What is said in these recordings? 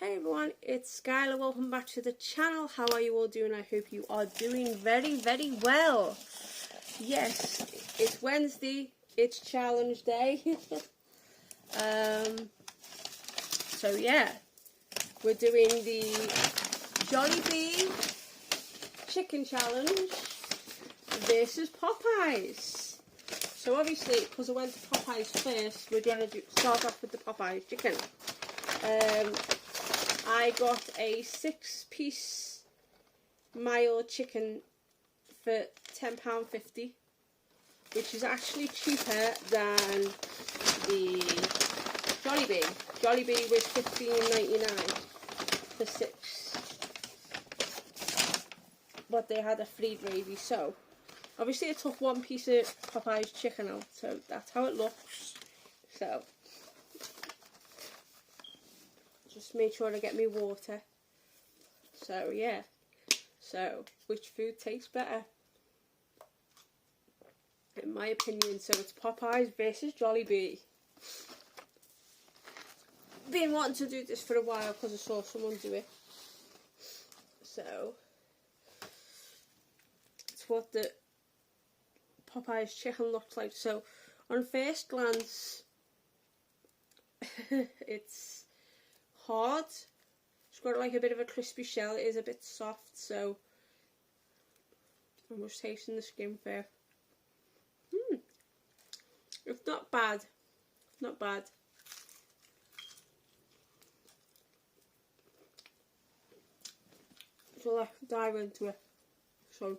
Hey everyone, it's Skylar. Welcome back to the channel. How are you all doing? I hope you are doing very, very well. Yes, it's Wednesday. It's challenge day. So yeah, we're doing the Jolliebee chicken challenge versus Popeyes. So obviously, because I went to Popeyes first, we're going to start off with the Popeyes chicken. I got a 6-piece mild chicken for £10.50, which is actually cheaper than the Jolliebee. Jolliebee was £15.99 for 6, but they had a free gravy. So obviously I took one piece of Popeye's chicken out, so that's how it looks. So just made sure to get me water. So yeah, so which food tastes better in my opinion? So it's Popeyes versus Jolliebee. Been wanting to do this for a while because I saw someone do it. So it's what the Popeyes chicken looks like. So on first glance it's hard. It's got like a bit of a crispy shell. It is a bit soft, so I'm just tasting the skin first. It's not bad. Not bad. So let's dive into it. So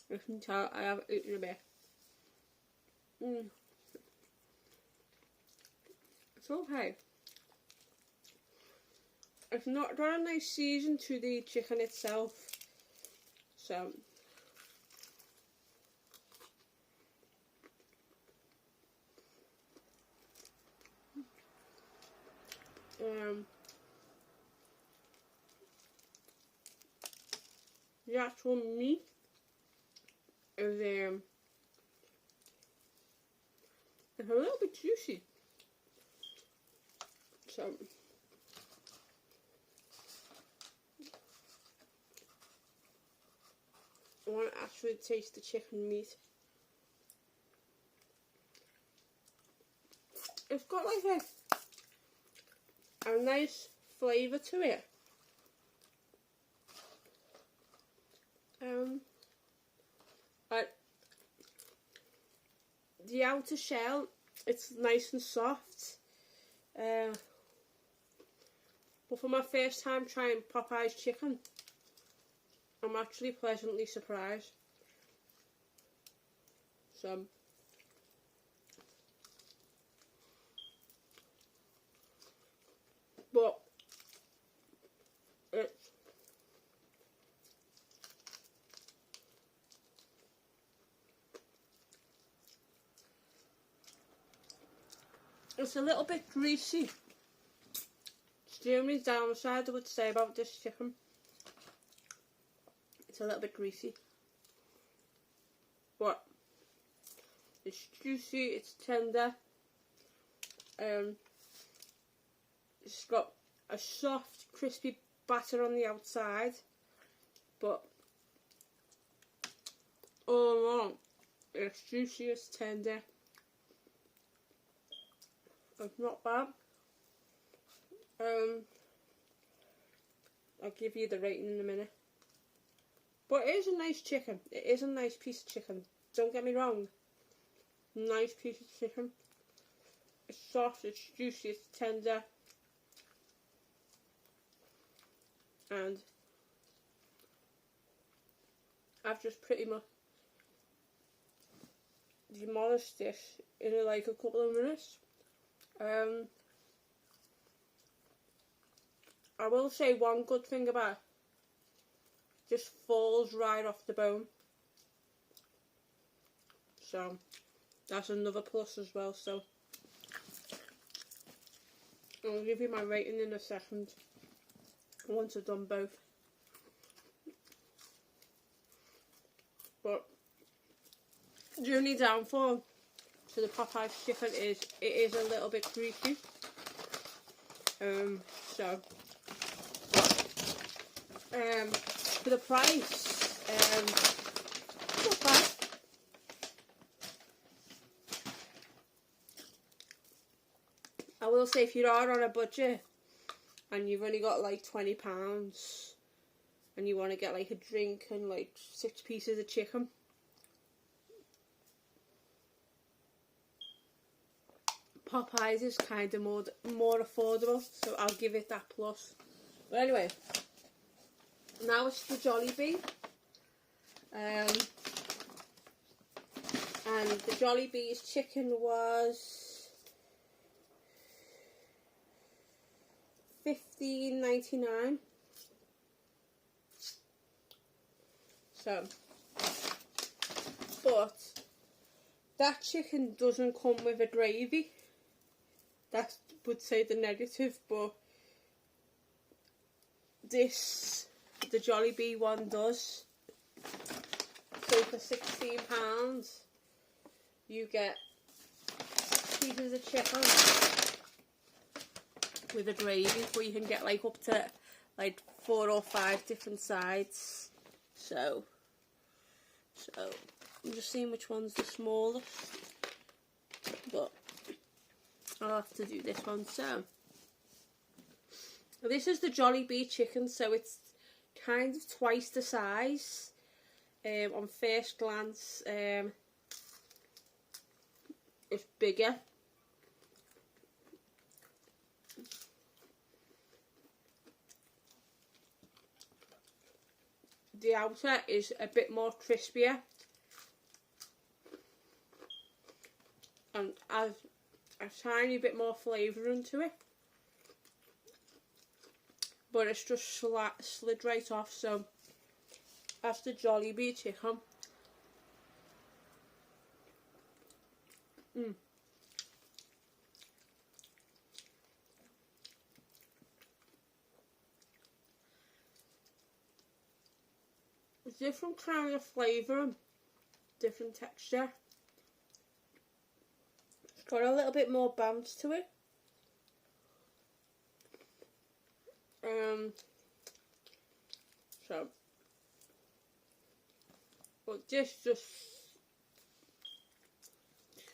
you can tell I have eaten a bit. It's okay. It's not got a nice season to the chicken itself, so the actual meat is it's a little bit juicy. So I want to actually taste the chicken meat. It's got like a nice flavour to it. Like the outer shell, it's nice and soft. But for my first time trying Popeye's chicken, I'm actually pleasantly surprised. So but it's a little bit greasy. It's the only downside I would say about this chicken. It's a little bit greasy, but it's juicy, it's tender. It's got a soft, crispy batter on the outside, but all along it's juicy, it's tender. It's not bad. I'll give you the rating in a minute. But it is a nice chicken. It is a nice piece of chicken. Don't get me wrong. Nice piece of chicken. It's soft, it's juicy, it's tender. And I've just pretty much demolished this in like a couple of minutes. I will say one good thing about it. Just falls right off the bone, so that's another plus as well. So I'll give you my rating in a second once I've done both. But the only downfall to the Popeye chicken is it is a little bit greasy. So for the price, not bad. I will say, if you are on a budget and you've only got like £20 and you want to get like a drink and like 6 pieces of chicken, Popeyes is kind of more affordable, so I'll give it that plus. But anyway, now it's the Jolliebee, and the Jollibee's chicken was $15.99. So, but that chicken doesn't come with a gravy. That would say the negative, but this, the Jolliebee one, does. So for £16 you get pieces of chicken with a gravy, but you can get like up to like 4 or 5 different sides. So I'm just seeing which one's the smallest, but I'll have to do this one. So this is the Jolliebee chicken, so it's kind of twice the size. On first glance, it's bigger. The outer is a bit more crispier and has a tiny bit more flavour into it, but it's just slid right off. So that's the Jolliebee chicken. Different kind of flavour and different texture. It's got a little bit more bounce to it. So, but this just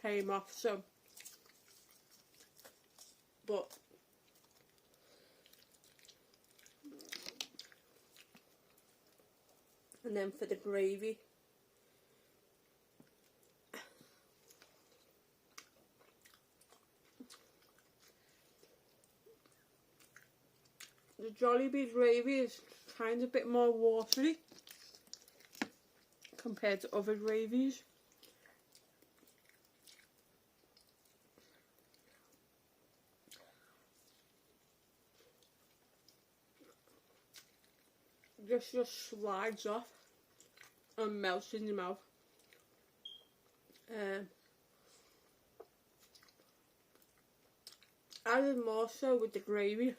came off. So, but and then for the gravy, the Jollibee's gravy is kind of a bit more watery compared to other gravies. This just slides off and melts in your mouth. Added more so with the gravy.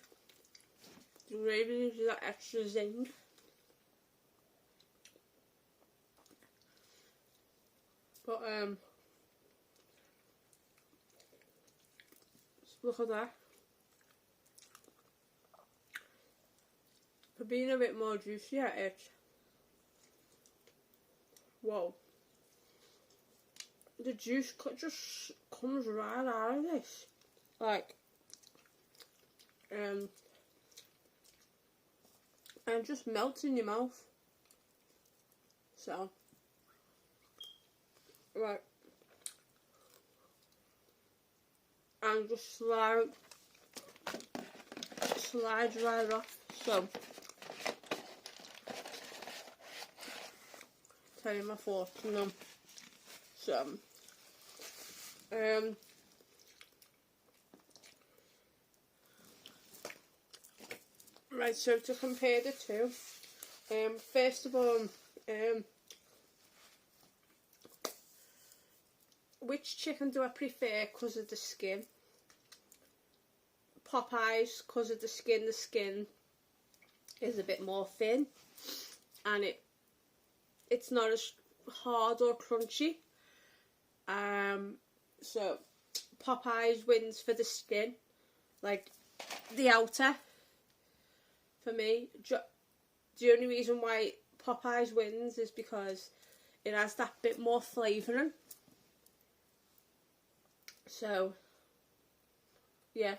The gravy gives you that extra zing. But look at that. For being a bit more juicier, it's, whoa. The juice just comes right out of this, like, and just melts in your mouth. So, right, and just slides right off. So, tell you my thoughts on them. So, right, so to compare the two, first of all, which chicken do I prefer because of the skin? Popeyes, because of the skin is a bit more thin, and it's not as hard or crunchy. So Popeyes wins for the skin. Like, the outer for me. The only reason why Popeyes wins is because it has that bit more flavouring. So, yeah.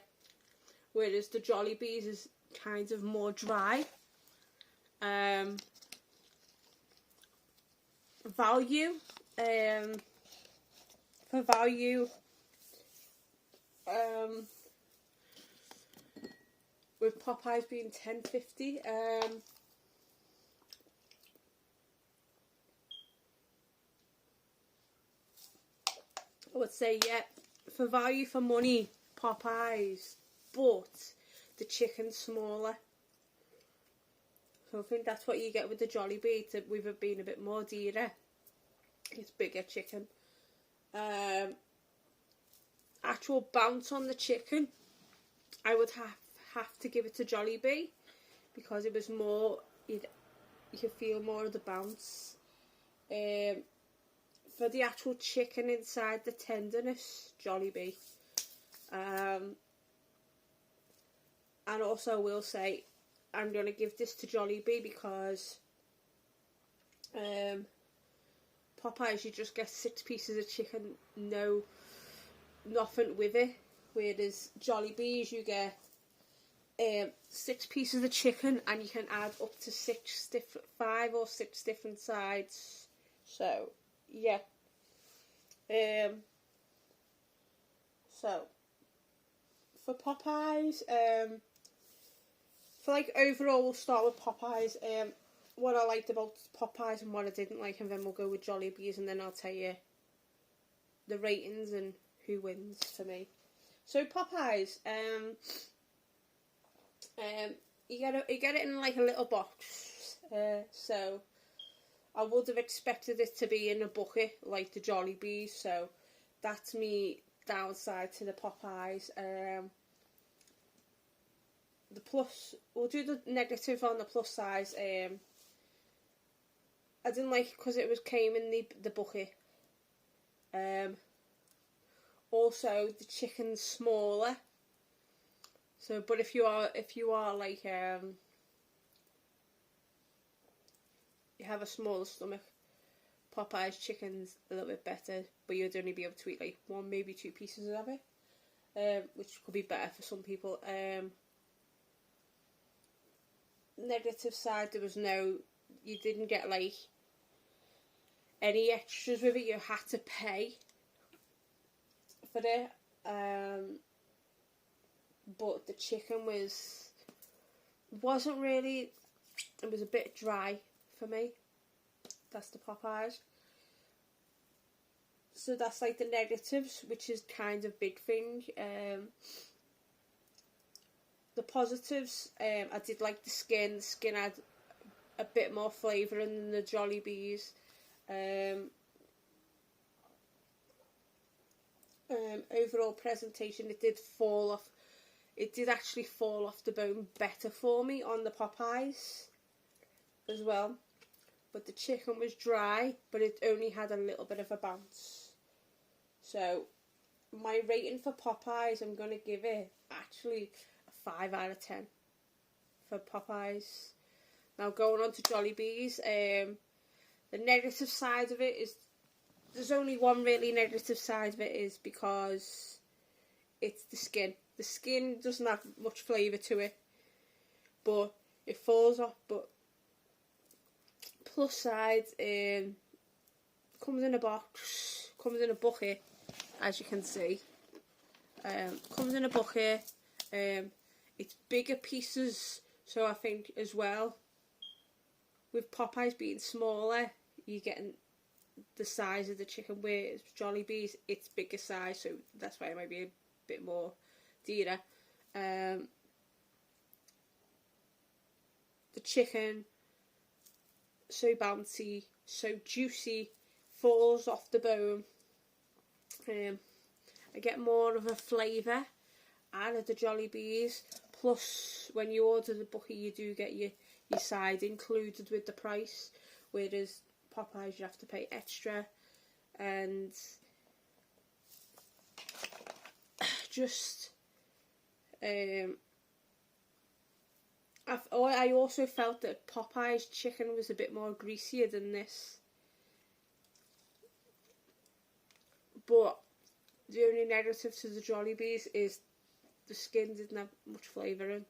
Whereas the Jollibees is kind of more dry. Value. For value, with Popeyes being $10.50, I would say, yeah, for value for money, Popeyes, but the chicken's smaller. So I think that's what you get with the Jollibee, with it being a bit more dearer. It's bigger chicken. Actual bounce on the chicken, I would have to give it to Jollibee, because it was more, you could feel more of the bounce. For the actual chicken inside, the tenderness, Jollibee. And also I will say, I'm going to give this to Jollibee because Popeyes, you just get 6 pieces of chicken, nothing with it. Whereas Jollibees, you get 6 pieces of chicken, and you can add up to 5 or 6 different sides. So yeah. So for Popeyes, for like overall, we'll start with Popeyes. What I liked about Popeyes and what I didn't like, and then we'll go with Jollibees, and then I'll tell you the ratings and who wins for me. So Popeyes, you get it in like a little box. So I would have expected it to be in a bucket like the Jollibees. So that's me downside to the Popeyes. The plus, we'll do the negative on the plus side. I didn't like it because it came in the bucket. Also, the chicken's smaller. So, but if you are like you have a smaller stomach, Popeye's chicken's a little bit better, but you'd only be able to eat like 1, maybe 2 pieces of it, which could be better for some people. Negative side, you didn't get like any extras with it. You had to pay for it. But the chicken wasn't really, it was a bit dry for me. That's the Popeyes. So that's like the negatives, which is kind of big thing. The positives, I did like the skin. The skin had a bit more flavour than the Jollibees. Overall presentation, it did actually fall off the bone better for me on the Popeyes as well. But the chicken was dry, but it only had a little bit of a bounce. So my rating for Popeyes, I'm going to give it actually a 5 out of 10 for Popeyes. Now going on to Jollibees, the negative side of it is, there's only one really negative side of it, is because it's the skin. The skin doesn't have much flavour to it, but it falls off. But plus side, comes in a box, comes in a bucket, as you can see. Comes in a bucket. It's bigger pieces, so I think as well, with Popeyes being smaller, you're getting the size of the chicken. Whereas Jollibees, it's bigger size, so that's why it might be a bit more dearer. The chicken, so bouncy, so juicy, falls off the bone. I get more of a flavour out of the Jollibees. Plus, when you order the bucket, you do get your side included with the price. Whereas Popeyes, you have to pay extra. And just I also felt that Popeye's chicken was a bit more greasier than this. But the only negative to the Jollibees is the skin didn't have much flavour in,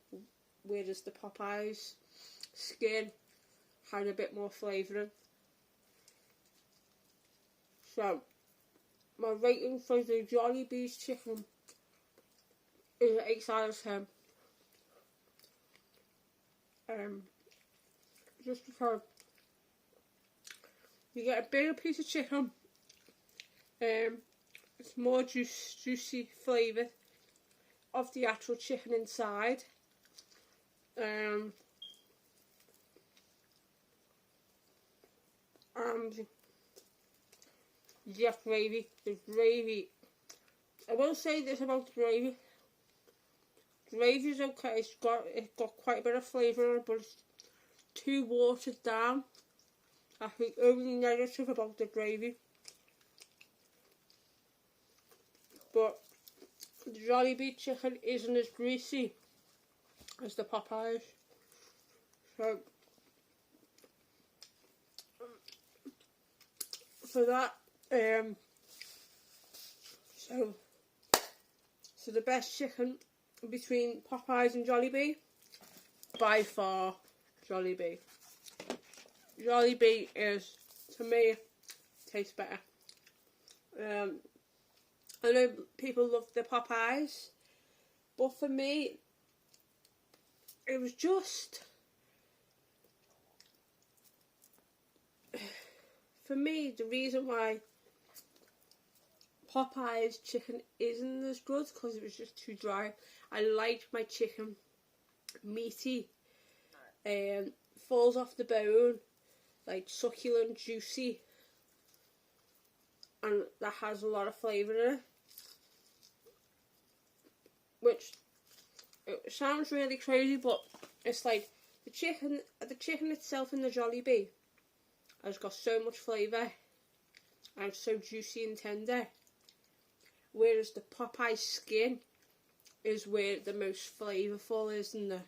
whereas the Popeye's skin had a bit more flavour in. So, my rating for the Jollibee's chicken is 8 out of 10. Just because you get a bigger piece of chicken, it's more juicy flavour of the actual chicken inside. And yeah, gravy. The gravy. I will say this about the gravy. Gravy is okay. It's got quite a bit of flavour in it, but it's too watered down. I think only negative about the gravy. But the Jolliebee chicken isn't as greasy as the Popeyes. So for that, so the best chicken between Popeyes and Jolliebee, by far Jolliebee. Jolliebee is, to me, tastes better. I know people love the Popeyes, but for me, it was just, for me, the reason why Popeye's chicken isn't as good because it was just too dry. I like my chicken meaty, falls off the bone, like succulent, juicy, and that has a lot of flavour in it. Which, it sounds really crazy, but it's like the chicken itself in the Jolliebee has got so much flavour and it's so juicy and tender. Whereas the Popeye skin is where the most flavourful is and the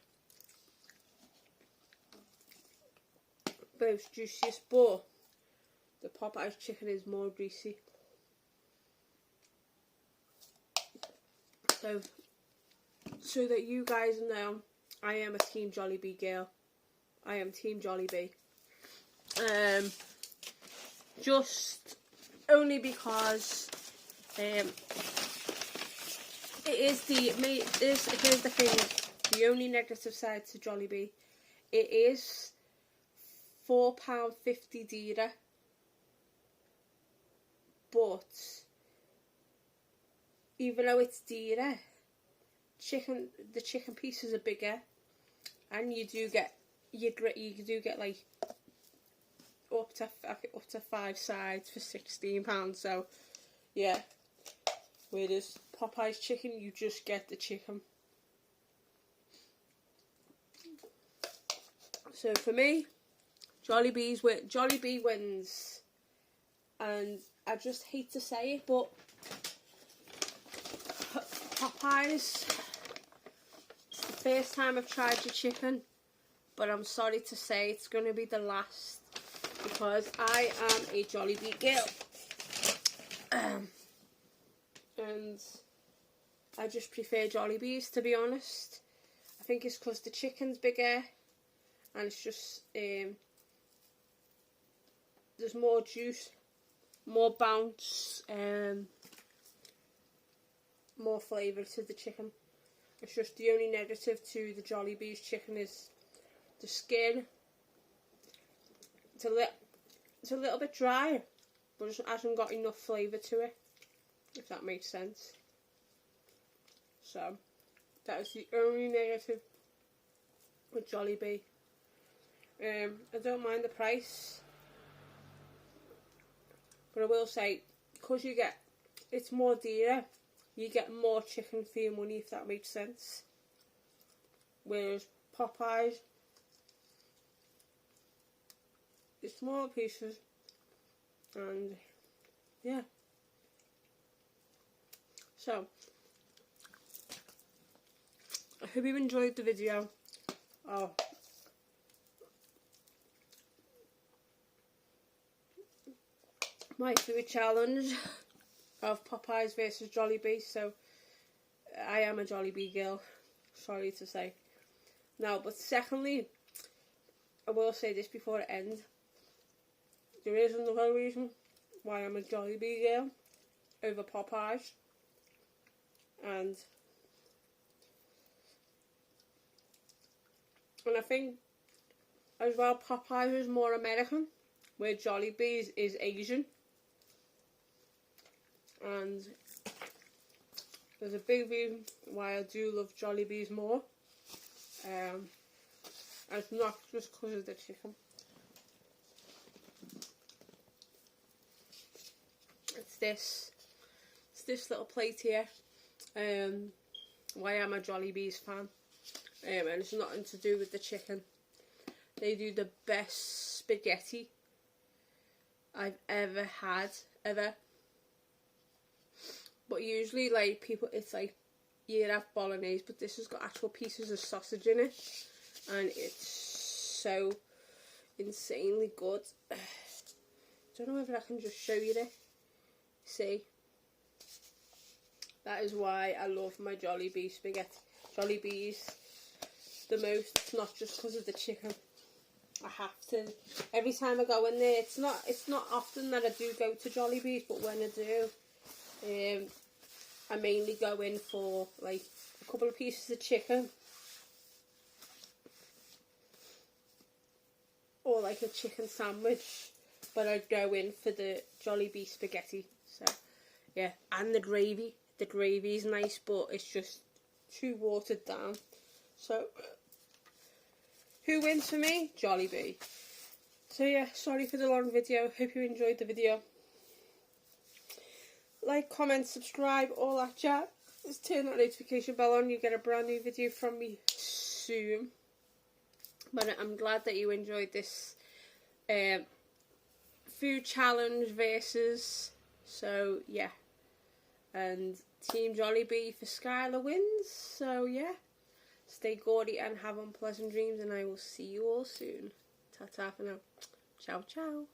most juiciest, but the Popeye's chicken is more greasy. So that you guys know, I am a Team Jolliebee girl. I am Team Jolliebee. Just only because here's the thing, the only negative side to Jolliebee, it is £4.50 dearer, but even though it's dearer, the chicken pieces are bigger, and you do get like up to 5 sides for £16. So yeah, whereas Popeye's chicken, you just get the chicken. So for me, Jolliebee wins, and I just hate to say it, but Popeyes, it's the first time I've tried your chicken, but I'm sorry to say it's going to be the last, because I am a Jolliebee girl. And I just prefer Jollibees, to be honest. I think it's because the chicken's bigger, and it's just, there's more juice, more bounce, more flavour to the chicken. It's just the only negative to the Jollibee's chicken is the skin. It's a little bit dry, but it hasn't got enough flavour to it, if that makes sense. So that is the only negative with Jolliebee. I don't mind the price, but I will say, because it's more dearer, you get more chicken for your money, if that makes sense. Whereas Popeyes, it's smaller pieces, and yeah. So I hope you enjoyed the video. Oh. My food challenge of Popeyes versus Jolliebee. So I am a Jolliebee girl, sorry to say. Now, but secondly, I will say this before it ends. There is another reason why I'm a Jolliebee girl over Popeyes. And I think as well, Popeyes is more American, where Jollibee's is Asian. And there's a big reason why I do love Jollibee's more. And it's not just because of the chicken. It's this little plate here. Why I'm a Jollibee's fan. And it's nothing to do with the chicken. They do the best spaghetti I've ever had, ever. But usually, like, people, it's like, you have bolognese, but this has got actual pieces of sausage in it. And it's so insanely good. Don't know if I can just show you this. See? That is why I love my Jollibee spaghetti. Jollibees the most. It's not just because of the chicken. I have to. Every time I go in there, it's not often that I do go to Jollibees, but when I do, I mainly go in for like a couple of pieces of chicken or like a chicken sandwich, but I go in for the Jollibee spaghetti. So yeah, and the gravy. The gravy is nice, but it's just too watered down. So who wins for me? Jolliebee. So yeah, sorry for the long video. Hope you enjoyed the video. Like, comment, subscribe, all that chat. Just turn that notification bell on. You get a brand new video from me soon. But I'm glad that you enjoyed this food challenge versus. So yeah, and Team Jolliebee for Skylar wins. So yeah, stay gaudy and have unpleasant dreams, and I will see you all soon. Ta-ta for now. Ciao, ciao.